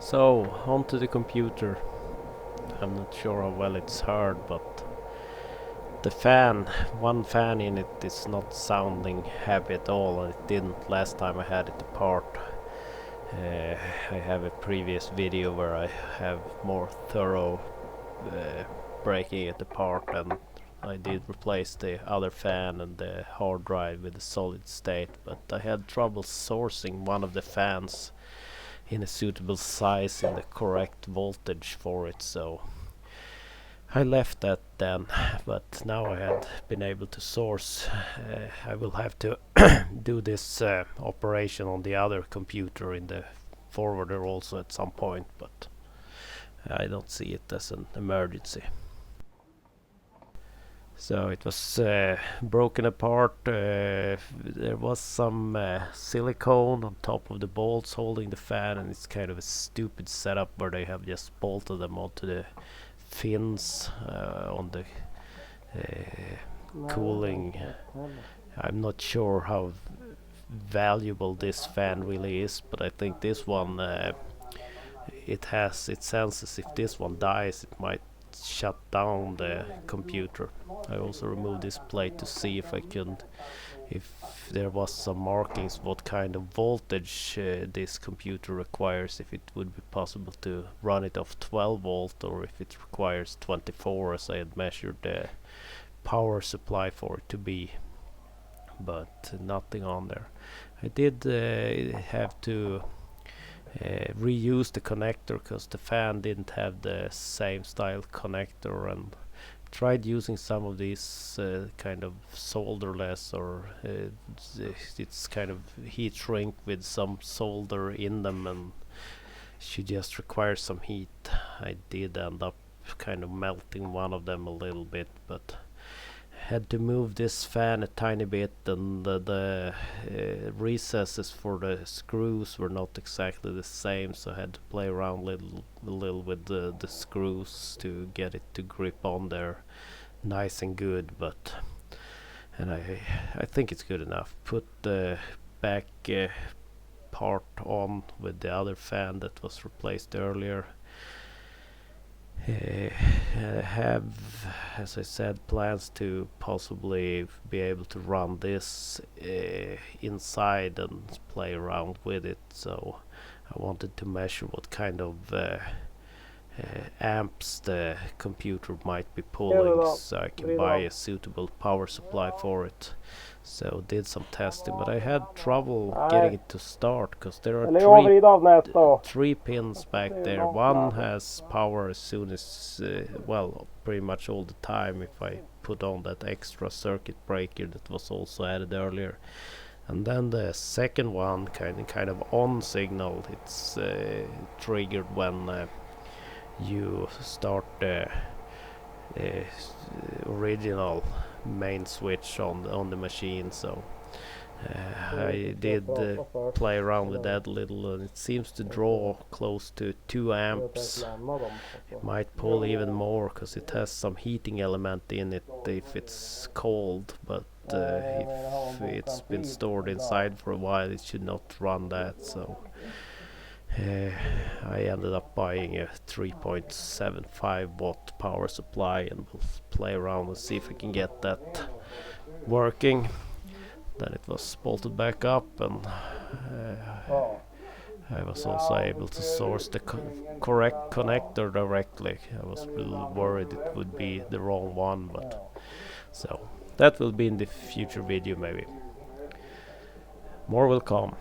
So, onto the computer. I'm not sure how well it's heard, but the one fan in it is not sounding happy at all, and it didn't last time I had it apart. I have a previous video where I have more thorough breaking it apart, and I did replace the other fan and the hard drive with a solid state, but I had trouble sourcing one of the fans in a suitable size and the correct voltage for it, so I left that then. But now I had been able to source. I will have to do this operation on the other computer in the forwarder also at some point, but I don't see it as an emergency. So it was broken apart. There was some silicone on top of the bolts holding the fan, and it's kind of a stupid setup where they have just bolted them onto the fins on the cooling. I'm not sure how valuable this fan really is, but I think this one it senses if this one dies it might shut down the computer. I also removed this plate to see if there was some markings what kind of voltage this computer requires, if it would be possible to run it off 12 volt or if it requires 24 as I had measured the power supply for it to be, but nothing on there. I did have to reuse the connector because the fan didn't have the same style connector, and tried using some of these kind of solderless or it's kind of heat shrink with some solder in them, and she just requires some heat. I did end up kind of melting one of them a little bit, but had to move this fan a tiny bit, and the recesses for the screws were not exactly the same, so I had to play around a little with the screws to get it to grip on there nice and good, but and I think it's good enough. Put the back part on with the other fan that was replaced earlier. Have, as I said, plans to possibly be able to run this inside and play around with it, so I wanted to measure what kind of amps the computer might be pulling, so I can buy a suitable power supply for it. So did some testing, but I had trouble getting it to start because there are three pins back there. One has power as soon as, well, pretty much all the time if I put on that extra circuit breaker that was also added earlier. And then the second one kind of on signal. It's triggered when you start the original main switch on the machine, so I did play around with that a little, and it seems to draw close to 2 amps. It might pull even more because it has some heating element in it if it's cold, but if it's been stored inside for a while it should not run that, so I ended up buying a 3.75 watt power supply, and we'll play around and see if I can get that working. Then it was bolted back up, and I was also able to source the correct connector directly. I was really worried it would be the wrong one, but so that will be in the future video maybe. More will come.